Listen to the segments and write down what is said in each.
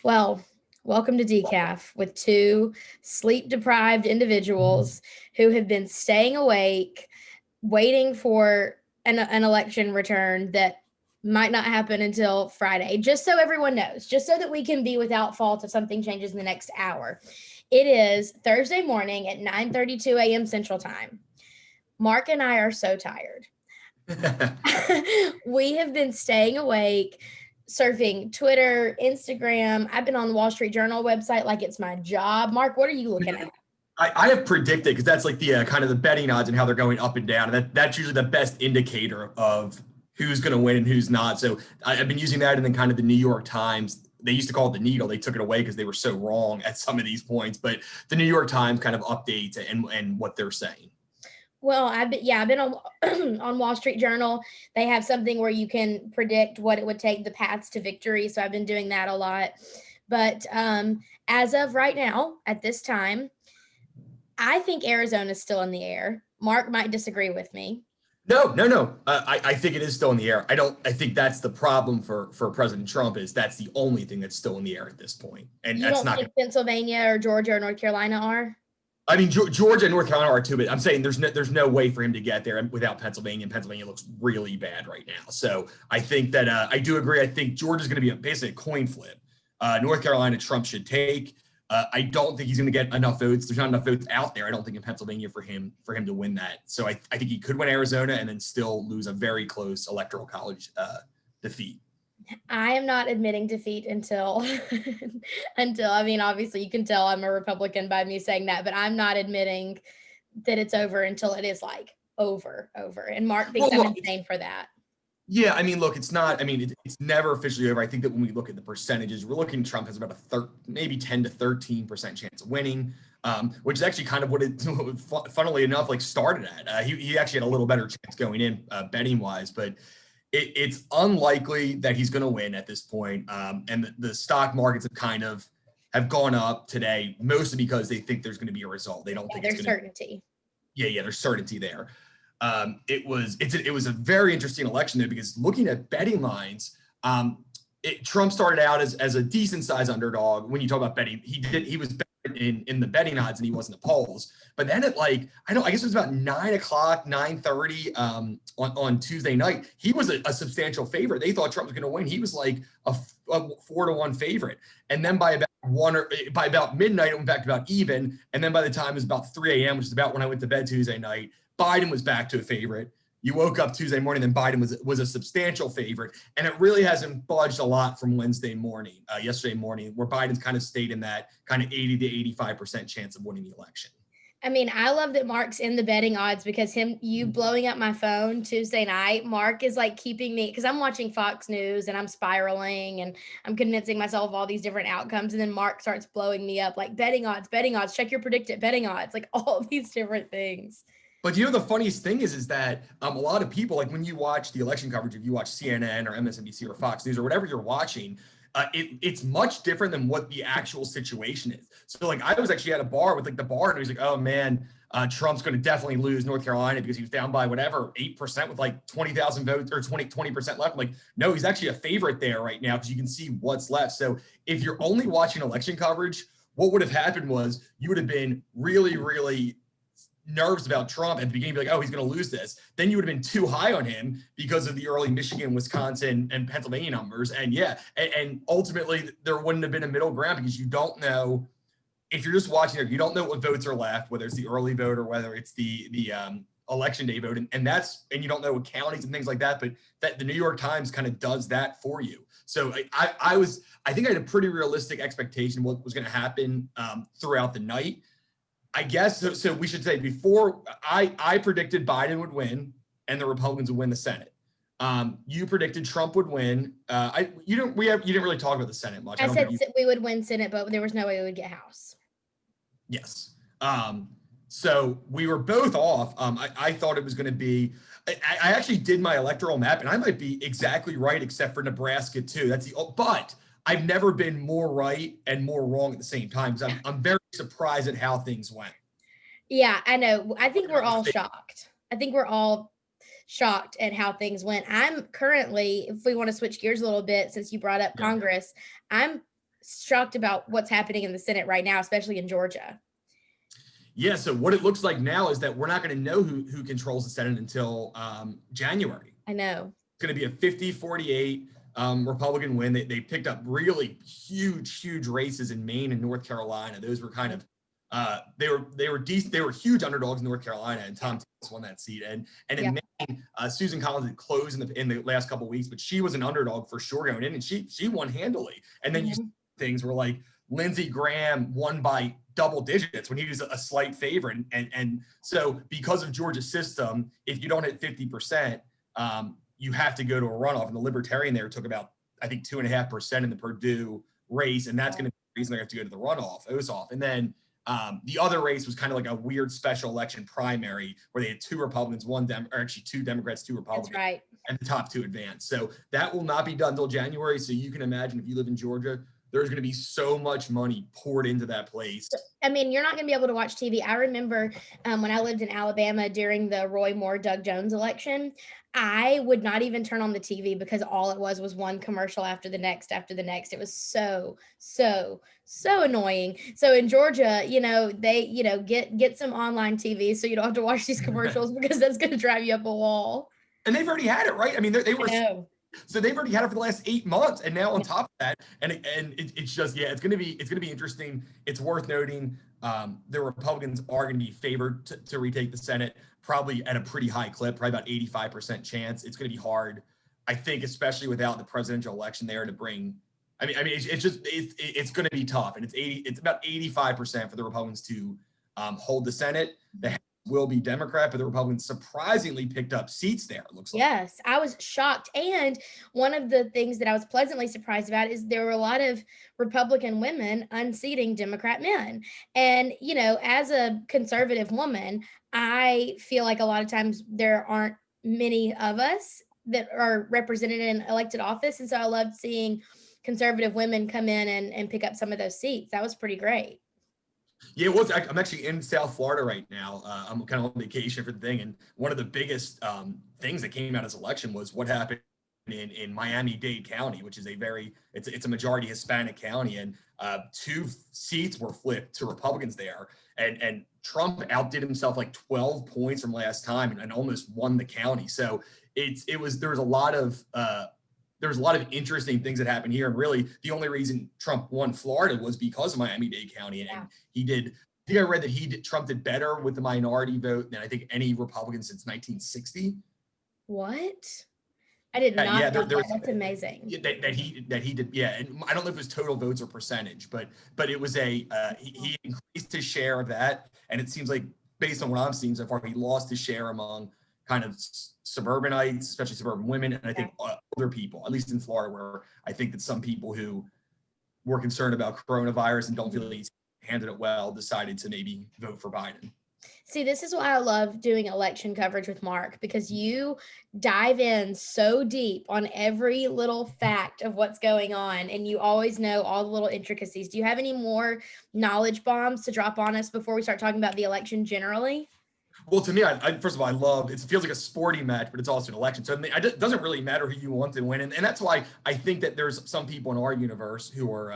Well, welcome to Decaf with two sleep-deprived individuals who have been staying awake, waiting for an election return that might not happen until Friday, just so everyone knows, just so that we can be without fault if something changes in the next hour. It is Thursday morning at 9:32 a.m. Central Time. Mark and I are so tired. We have been staying awake, surfing Twitter, Instagram. I've been on the Wall Street Journal website like it's my job. Mark, what are you looking at? I have predicted, because that's like the kind of the betting odds and how they're going up and down. And that's usually the best indicator of who's going to win and who's not. So I've been using that, and then kind of the New York Times. They used to call it the needle. They took it away because they were so wrong at some of these points. But the New York Times kind of updates and what they're saying. Well, I've been on on Wall Street Journal. They have something where you can predict what it would take, the paths to victory. So I've been doing that a lot. But as of right now, at this time, I think Arizona is still in the air. Mark might disagree with me. No. I think it is still in the air. I think that's the problem for President Trump, is that's the only thing that's still in the air at this point. And You that's don't not. think Pennsylvania or Georgia or North Carolina are? I mean, Georgia and North Carolina are too, but I'm saying there's no way for him to get there without Pennsylvania, and Pennsylvania looks really bad right now. So I think that I do agree. I think Georgia's going to be basically a coin flip. North Carolina, Trump should take. I don't think he's going to get enough votes. There's not enough votes out there, I don't think, in Pennsylvania for him to win that. So I think he could win Arizona and then still lose a very close electoral college defeat. I am not admitting defeat until I mean, obviously you can tell I'm a Republican by me saying that, but I'm not admitting that it's over until it is like over. And Mark thinks I'm insane for that. Yeah, I mean, look, it's not. I mean, it's never officially over. I think that when we look at the percentages, we're looking. Trump has about maybe 10 to 13% chance of winning, which is actually kind of what it, funnily enough, like started at. He actually had a little better chance going in betting wise, but it's unlikely that he's going to win at this point. And the stock markets have gone up today, mostly because they think there's going to be a result. They don't think there's certainty. There's certainty there. It was a very interesting election there, because looking at betting lines, Trump started out as a decent size underdog. When you talk about betting, he was better in the betting odds than he was in the polls. But then at I guess it was about 9 o'clock, 9:30 on Tuesday night, he was a substantial favorite. They thought Trump was going to win. He was like a 4-1 favorite. And then by about midnight, it went back to about even. And then by the time it was about 3 a.m., which is about when I went to bed Tuesday night, Biden was back to a favorite. You woke up Tuesday morning, then Biden was a substantial favorite. And it really hasn't budged a lot from yesterday morning, where Biden's kind of stayed in that kind of 80 to 85% chance of winning the election. I mean, I love that Mark's in the betting odds, because you blowing up my phone Tuesday night, Mark is like keeping me, because I'm watching Fox News and I'm spiraling and I'm convincing myself of all these different outcomes. And then Mark starts blowing me up like betting odds, check your predicted betting odds, like all these different things. But the funniest thing is that a lot of people, like when you watch the election coverage, if you watch CNN or MSNBC or Fox News or whatever you're watching, it's much different than what the actual situation is. So like I was actually at a bar with the bar, and he was like, oh man, Trump's going to definitely lose North Carolina because he was down by 8% with like 20,000 votes or 20% left. I'm like, no, he's actually a favorite there right now, because you can see what's left. So if you're only watching election coverage, what would have happened was you would have been really, really nerves about Trump at the beginning, be like, oh, he's going to lose this. Then you would have been too high on him because of the early Michigan, Wisconsin, and Pennsylvania numbers. And and ultimately there wouldn't have been a middle ground, because you don't know, if you're just watching it, you don't know what votes are left, whether it's the early vote or whether it's the election day vote. And you don't know what counties and things like that, but that the New York Times kind of does that for you. So I think I had a pretty realistic expectation of what was going to happen throughout the night. I guess so. We should say before I predicted Biden would win and the Republicans would win the Senate. You predicted Trump would win. You didn't really talk about the Senate much. I said we would win Senate, but there was no way we would get House. Yes. So we were both off. I thought it was going to be. I actually did my electoral map, and I might be exactly right, except for Nebraska too. But I've never been more right and more wrong at the same time. So I'm very surprised at how things went. Yeah, I know. I think we're all shocked. At how things went. I'm currently, if we want to switch gears a little bit, since you brought up Congress, I'm shocked about what's happening in the Senate right now, especially in Georgia. Yeah, so what it looks like now is that we're not going to know who controls the Senate until January. I know. It's going to be a 50-48 Republican win. They picked up really huge races in Maine and North Carolina. Those were kind of they were decent. They were huge underdogs in North Carolina, and Tom Tillis won that seat. And in Maine, Susan Collins had closed in the last couple of weeks, but she was an underdog for sure going in, and she won handily. And then you see things were like Lindsey Graham won by double digits when he was a slight favorite. And so because of Georgia's system, if you don't hit 50%, you have to go to a runoff. And the Libertarian there took about, I think, 2.5% in the Purdue race. And that's going to be the reason they have to go to the runoff, OSOF. And then the other race was kind of like a weird special election primary where they had two Republicans, two Democrats, two Republicans. That's right. And the top two advanced. So that will not be done until January. So you can imagine if you live in Georgia, there's going to be so much money poured into that place. I mean, you're not going to be able to watch TV. I remember when I lived in Alabama during the Roy Moore, Doug Jones election, I would not even turn on the TV because all it was one commercial after the next. It was so annoying. So in Georgia, they, get some online TV so you don't have to watch these commercials because that's going to drive you up a wall. And they've already had it, right? I mean, they were. So they've already had it for the last 8 months, and now on top of that, it's just it's gonna be interesting. It's worth noting the Republicans are going to be favored to retake the Senate, probably at a pretty high clip, probably about 85% chance. It's going to be hard, I think, especially without the presidential election there to bring. I mean, it's going to be tough, and it's about 85% for the Republicans to hold the Senate. The will be Democrat, but the Republicans surprisingly picked up seats there, it looks like. Yes, I was shocked. And one of the things that I was pleasantly surprised about is there were a lot of Republican women unseating Democrat men. And, as a conservative woman, I feel like a lot of times there aren't many of us that are represented in elected office. And so I loved seeing conservative women come in and pick up some of those seats. That was pretty great. Yeah, well, I'm actually in South Florida right now. I'm kind of on vacation for the thing. And one of the biggest things that came out of this election was what happened in Miami-Dade County, which is it's a majority Hispanic county. And 2 seats were flipped to Republicans there. And Trump outdid himself like 12 points from last time and almost won the county. So there was a lot of interesting things that happened here. And really the only reason Trump won Florida was because of Miami-Dade County. And he did, I think I read Trump did better with the minority vote than I think any Republican since 1960. What? I did not know that. That's amazing. That he did. Yeah. And I don't know if it was total votes or percentage, but it was he increased his share of that. And it seems like based on what I'm seeing so far, he lost his share among kind of suburbanites, especially suburban women, and I think other people, at least in Florida, where I think that some people who were concerned about coronavirus and don't feel that he's handled it well decided to maybe vote for Biden. See, this is why I love doing election coverage with Mark, because you dive in so deep on every little fact of what's going on, and you always know all the little intricacies. Do you have any more knowledge bombs to drop on us before we start talking about the election generally? Well, to me, first of all, I love it. Feels like a sporting match, but it's also an election. So it doesn't really matter who you want to win. And that's why I think that there's some people in our universe who are,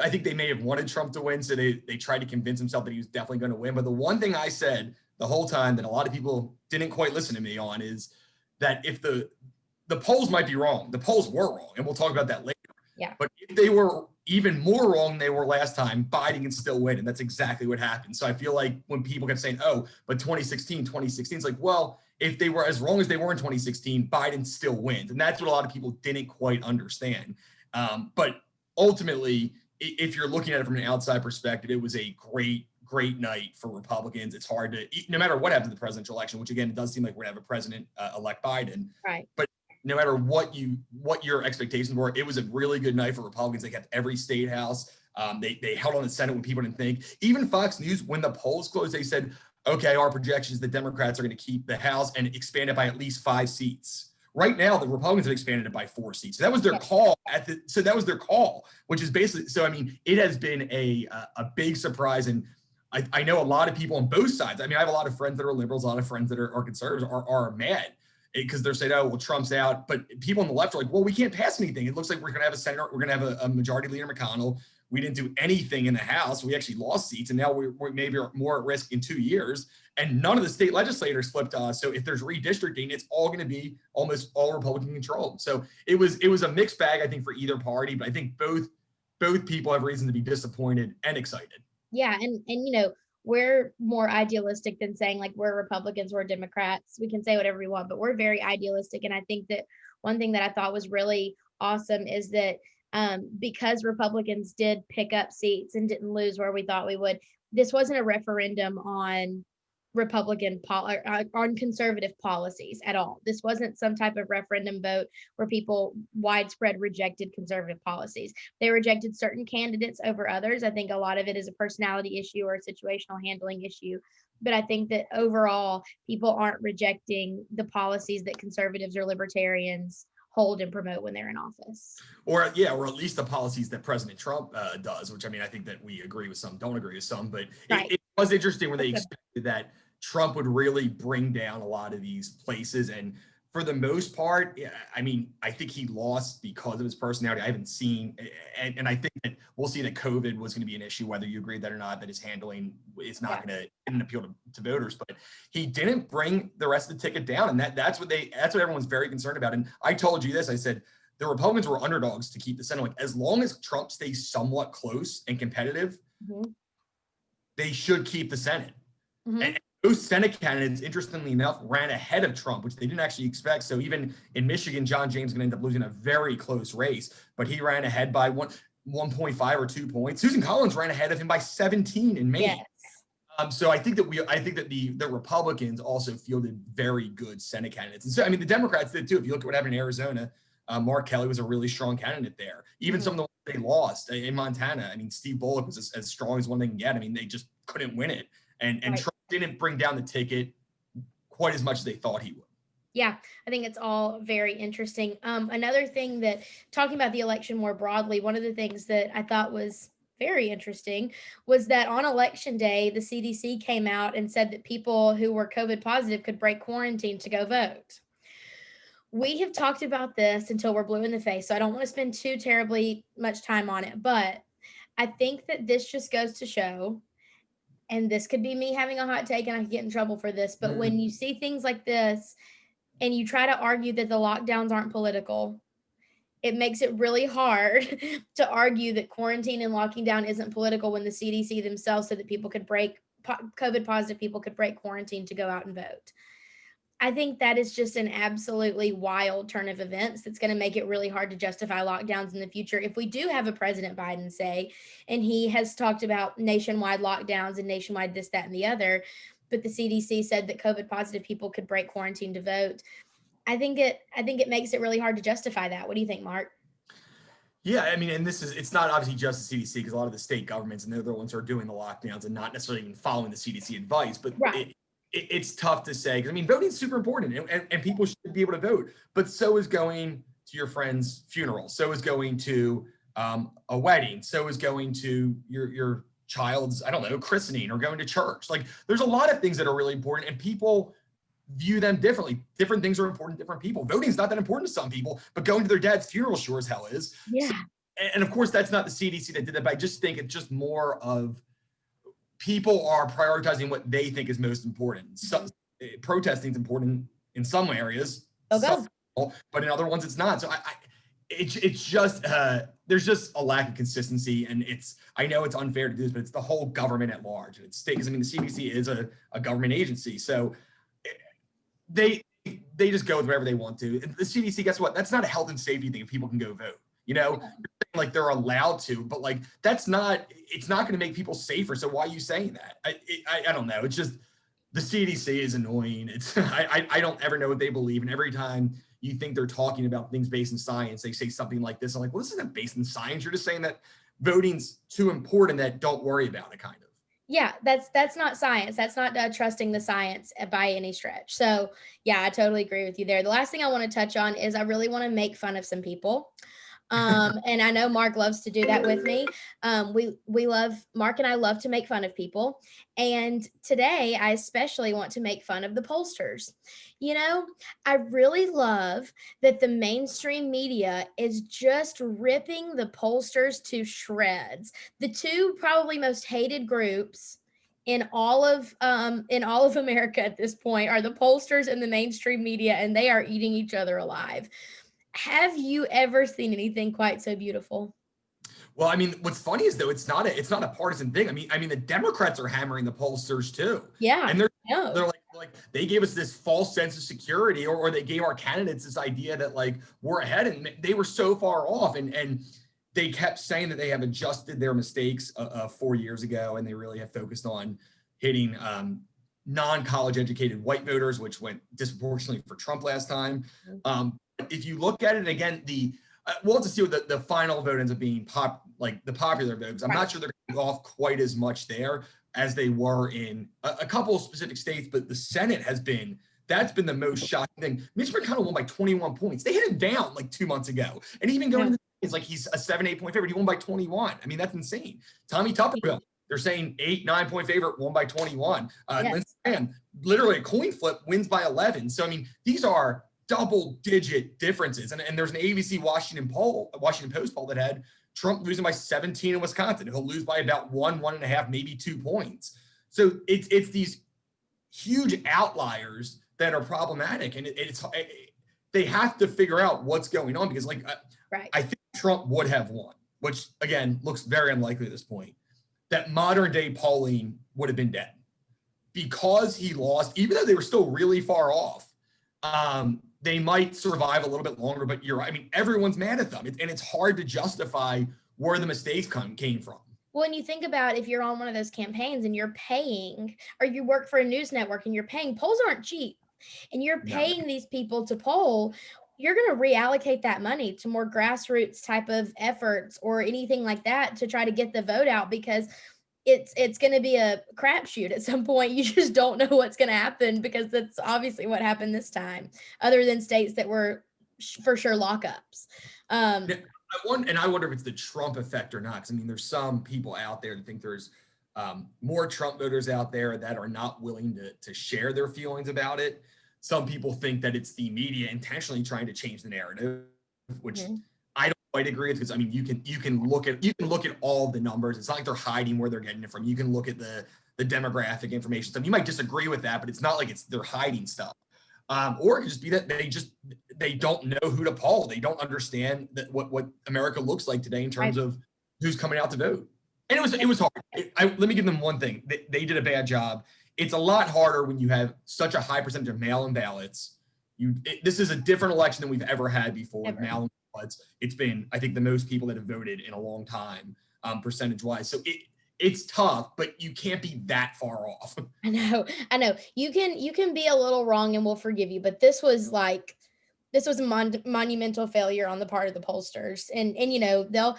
I think they may have wanted Trump to win. So they tried to convince himself that he was definitely going to win. But the one thing I said the whole time that a lot of people didn't quite listen to me on is that if the polls might be wrong, the polls were wrong. And we'll talk about that later. Yeah. But if they were even more wrong than they were last time, Biden can still win. And that's exactly what happened. So I feel like when people kept saying, oh, but 2016, it's like, well, if they were as wrong as they were in 2016, Biden still wins. And that's what a lot of people didn't quite understand. But ultimately, if you're looking at it from an outside perspective, it was a great night for Republicans. It's hard to, no matter what happens in the presidential election, which again, it does seem like we're going to have a president-elect Biden. Right. But no matter what your expectations were, it was a really good night for Republicans. They kept every state house. They held on the Senate when people didn't think. Even Fox News, when the polls closed, they said, okay, our projections, the Democrats are going to keep the House and expand it by at least 5 seats. Right now, the Republicans have expanded it by 4 seats. So that was their call which is basically, so I mean, it has been a big surprise. And I know a lot of people on both sides. I mean, I have a lot of friends that are liberals, a lot of friends that are conservatives are mad. because they're saying, oh, well, Trump's out. But people on the left are like, well, we can't pass anything. It looks like we're going to have a senator. We're going to have a majority leader, McConnell. We didn't do anything in the House. We actually lost seats. And now we're maybe more at risk in 2 years. And none of the state legislators flipped to us. So if there's redistricting, it's all going to be almost all Republican controlled. So it was a mixed bag, I think, for either party. But I think both people have reason to be disappointed and excited. Yeah. And we're more idealistic than saying like we're Republicans, we're Democrats. We can say whatever we want, but we're very idealistic. And I think that one thing that I thought was really awesome is that because Republicans did pick up seats and didn't lose where we thought we would, this wasn't a referendum on on conservative policies at all. This wasn't some type of referendum vote where people widespread rejected conservative policies. They rejected certain candidates over others. I think a lot of it is a personality issue or a situational handling issue. But I think that overall, people aren't rejecting the policies that conservatives or libertarians hold and promote when they're in office. Or at least the policies that President Trump does, which I mean, I think that we agree with some, don't agree with some, but right. it was interesting when they expected that Trump would really bring down a lot of these places. And for the most part, I mean, I think he lost because of his personality. I haven't seen, and I think that we'll see that COVID was going to be an issue, whether you agree with that or not, that his handling is not going to appeal to voters, but he didn't bring the rest of the ticket down. And that's what everyone's very concerned about. And I told you this, I said, the Republicans were underdogs to keep the Senate. Like, as long as Trump stays somewhat close and competitive, they should keep the Senate. And those Senate candidates, interestingly enough, ran ahead of Trump, which they didn't actually expect. So even in Michigan, John James is going to end up losing a very close race, but he ran ahead by 1.5 or 2 points. Susan Collins ran ahead of him by 17 in Maine. Yes. So I think that the Republicans also fielded very good Senate candidates. And so, I mean, the Democrats did too. If you look at what happened in Arizona, Mark Kelly was a really strong candidate there. Even some of the ones they lost in Montana. I mean, Steve Bullock was as strong as one they can get. I mean, they just couldn't win it. And Trump didn't bring down the ticket quite as much as they thought he would. Yeah, I think it's all very interesting. Another thing that, talking about the election more broadly, one of the things that I thought was very interesting was that on election day, the CDC came out and said that people who were COVID positive could break quarantine to go vote. We have talked about this until we're blue in the face, so I don't want to spend too terribly much time on it, but I think that this just goes to show, and this could be me having a hot take and I could get in trouble for this, but when you see things like this and you try to argue that the lockdowns aren't political, it makes it really hard to argue that quarantine and locking down isn't political when the CDC themselves said that people could COVID positive people could break quarantine to go out and vote. I think that is just an absolutely wild turn of events that's going to make it really hard to justify lockdowns in the future. If we do have a President Biden say, and he has talked about nationwide lockdowns and nationwide this, that, and the other, but the CDC said that COVID positive people could break quarantine to vote. I think it makes it really hard to justify that. What do you think, Mark? Yeah, I mean, and it's not obviously just the CDC, because a lot of the state governments and they're the ones who are doing the lockdowns and not necessarily even following the CDC advice, but it's tough to say, because I mean, voting is super important and people should be able to vote, but so is going to your friend's funeral, so is going to a wedding, so is going to your child's, I don't know, christening, or going to church. Like, there's a lot of things that are really important and people view them differently. Different things are important to different people. Voting is not that important to some people, but going to their dad's funeral sure as hell is. Yeah. So, and of course, that's not the CDC that did that, but I just think it's just more of people are prioritizing what they think is most important. So, protesting is important in some areas, but in other ones it's not. So it's just there's just a lack of consistency, and I know it's unfair to do this, but it's the whole government at large. And it's state, because I mean, the CDC is a government agency, so they just go with wherever they want to. And the CDC, guess what? That's not a health and safety thing if people can go vote. You know, like they're allowed to, but like it's not going to make people safer. So why are you saying that? I don't know. It's just, the CDC is annoying. I don't ever know what they believe. And every time you think they're talking about things based in science, they say something like this. I'm like, well, this isn't based in science. You're just saying that voting's too important, that don't worry about it, kind of. Yeah, that's not science. That's not trusting the science by any stretch. So yeah, I totally agree with you there. The last thing I want to touch on is I really want to make fun of some people. And I know Mark loves to do that with me. Mark and I love to make fun of people. And today I especially want to make fun of the pollsters. You know, I really love that the mainstream media is just ripping the pollsters to shreds. The two probably most hated groups in all of America at this point are the pollsters and the mainstream media, and they are eating each other alive. Have you ever seen anything quite so beautiful? Well, I mean, what's funny is though it's not a partisan thing. I mean, the Democrats are hammering the pollsters too, Yeah, and they're no, they're like they gave us this false sense of security, or they gave our candidates this idea that like we're ahead, and they were so far off, and they kept saying that they have adjusted their mistakes 4 years ago, and they really have focused on hitting non-college educated white voters, which went disproportionately for Trump last time. If you look at it again, we'll have to see what the final vote ends up being, like the popular vote, because I'm not sure they're going to go off quite as much there as they were in a couple of specific states, but the Senate that's been the most shocking thing. Mitch McConnell won by 21 points. They had him down like 2 months ago. And even going into it's like he's a 7-8 point favorite. He won by 21. I mean, that's insane. Tommy Tuberville, they're saying 8-9 point favorite, won by 21. Lindsey Graham, literally a coin flip, wins by 11. So, I mean, these are double-digit differences. And there's an ABC Washington Post poll that had Trump losing by 17 in Wisconsin. He'll lose by about 1.5, maybe 2 points. So it's these huge outliers that are problematic, and they have to figure out what's going on, because I think Trump would have won, which again looks very unlikely at this point. That modern day polling would have been dead because he lost, even though they were still really far off. They might survive a little bit longer, but you're right. I mean, everyone's mad at them, and it's hard to justify where the mistakes came from. Well, and you think about if you're on one of those campaigns and you're paying, or you work for a news network and you're paying, polls aren't cheap, and you're paying these people to poll, you're going to reallocate that money to more grassroots type of efforts or anything like that to try to get the vote out, because it's going to be a crapshoot at some point. You just don't know what's going to happen, because that's obviously what happened this time, other than states that were for sure lockups. I wonder if it's the Trump effect or not. Because I mean, there's some people out there that think there's more Trump voters out there that are not willing to share their feelings about it. Some people think that it's the media intentionally trying to change the narrative, which I don't quite agree with, because I mean, you can look at all the numbers. It's not like they're hiding where they're getting it from. You can look at the demographic information stuff. You might disagree with that, but it's not like they're hiding stuff. Or it could just be that they don't know who to poll. They don't understand that what America looks like today in terms of who's coming out to vote. And it was hard. Let me give them one thing. They did a bad job. It's a lot harder when you have such a high percentage of mail-in ballots. This is a different election than we've ever had before with mail-in ballots. It's been, I think, the most people that have voted in a long time, percentage-wise. So it's tough, but you can't be that far off. I know. You can be a little wrong and we'll forgive you, but this was a monumental failure on the part of the pollsters. And you know, they'll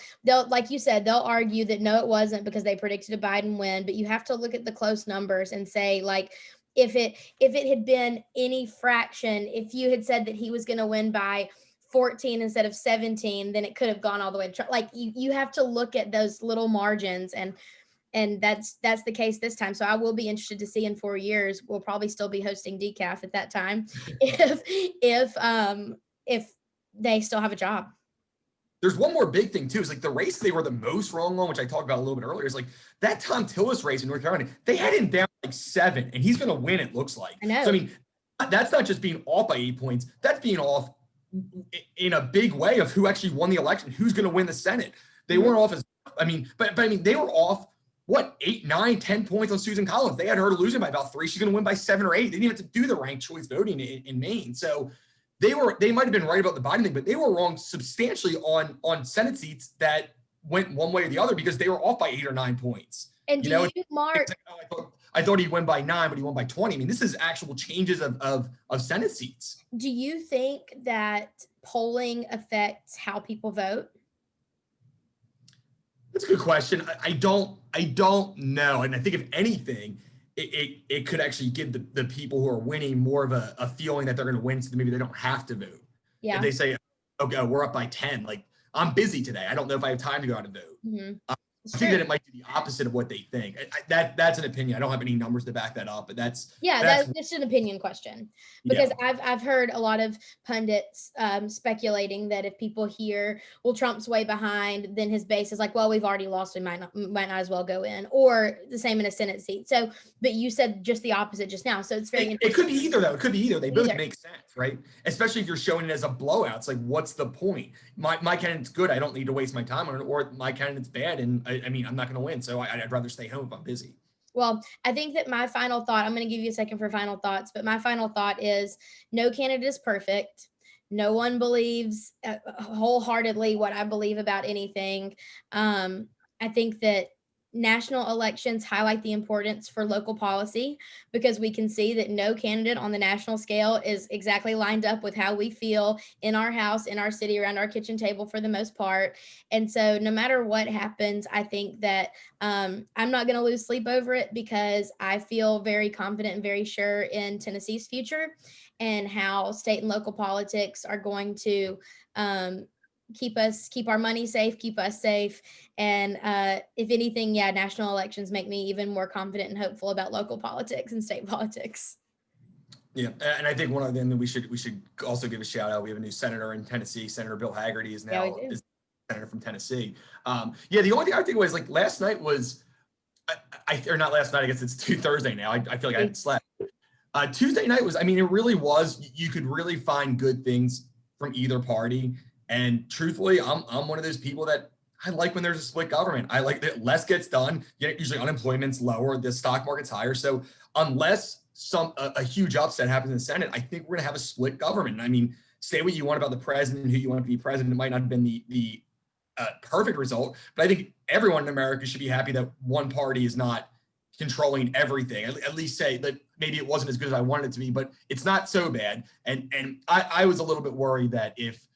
like you said, they'll argue that no, it wasn't, because they predicted a Biden win, but you have to look at the close numbers and say, like, if it had been any fraction, if you had said that he was going to win by 14 instead of 17, then it could have gone all the way to Trump. Like, you have to look at those little margins, and that's the case this time. So I will be interested to see in 4 years. We'll probably still be hosting Decaf at that time if they still have a job. There's one more big thing too. Is like the race they were the most wrong on, which I talked about a little bit earlier. Is like that Tom Tillis race in North Carolina. They had him down like 7, and he's going to win. It looks like. I know. So I mean, that's not just being off by 8 points. That's being off in a big way of who actually won the election, who's going to win the Senate. They weren't off as, I mean, but I mean, they were off, what, 8, 9, 10 points on Susan Collins. They had her losing by about 3. She's going to win by 7 or 8. They didn't even have to do the ranked choice voting in Maine. So they might have been right about the Biden thing, but they were wrong substantially on Senate seats that went one way or the other, because they were off by 8 or 9 points. And do you, Mark? I thought he'd win by 9, but he won by 20. I mean, this is actual changes of Senate seats. Do you think that polling affects how people vote? That's a good question. I don't know. And I think if anything, it could actually give the people who are winning more of a feeling that they're going to win, so that maybe they don't have to vote. Yeah. If they say, okay, we're up by 10, like I'm busy today. I don't know if I have time to go out and vote. Mhm. It's I think that true. it might be the opposite of what they think. That's an opinion. I don't have any numbers to back that up, but Yeah, that's that's just an opinion question because yeah. I've heard a lot of pundits speculating that if people hear, well, Trump's way behind, then his base is like, well, we've already lost, we might not as well go in, or the same in a Senate seat. So, but you said just the opposite just now, so it's very It could be interesting. either though. It could be either. They both Either. make sense, right? Especially if you're showing it as a blowout. It's like, what's the point? My candidate's good. I don't need to waste my time on it, or my candidate's bad, and I mean, I'm not going to win. So I'd rather stay home if I'm busy. Well, I think that my final thought, I'm going to give you a second for final thoughts, but my final thought is no candidate is perfect. No one believes wholeheartedly what I believe about anything. I think that national elections highlight the importance for local policy because we can see that no candidate on the national scale is exactly lined up with how we feel in our house, in our city, around our kitchen table for the most part. And so, no matter what happens, I think that I'm not going to lose sleep over it because I feel very confident and very sure in Tennessee's future and how state and local politics are going to keep our money safe, keep us safe. And if anything, yeah, national elections make me even more confident and hopeful about local politics and state politics. Yeah, and I think one of them that we should also give a shout out. We have a new senator in Tennessee. Senator Bill Hagerty is Yeah, we now do. is senator from Tennessee. Yeah, the only thing I think was like last night was, or not last night. I guess it's Thursday now. I feel like I hadn't slept. Tuesday night was. I mean, it really was. You could really find good things from either party. And truthfully, I'm one of those people that I like when there's a split government. I like that less gets done. Usually unemployment's lower, the stock market's higher. So unless a huge upset happens in the Senate, I think we're gonna have a split government. I mean, say what you want about the president, who you want to be president. It might not have been the perfect result, but I think everyone in America should be happy that one party is not controlling everything. At least say that maybe it wasn't as good as I wanted it to be, but it's not so bad. And I was a little bit worried that if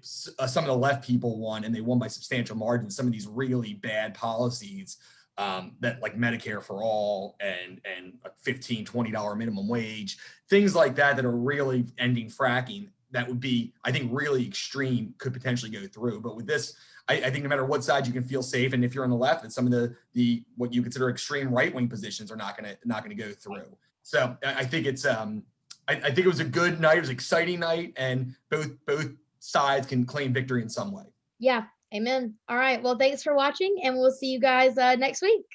some of the left people won and they won by substantial margins, some of these really bad policies that like Medicare for all and a $15-20 minimum wage, things like that are really ending fracking, that would be, I think, really extreme, could potentially go through. But with this, I think no matter what side, you can feel safe. And if you're on the left, and some of the what you consider extreme right-wing positions are not gonna go through. So I think it's I think it was a good night. It was an exciting night, and both sides can claim victory in some way. Yeah, amen. All right. Well, thanks for watching, and we'll see you guys next week.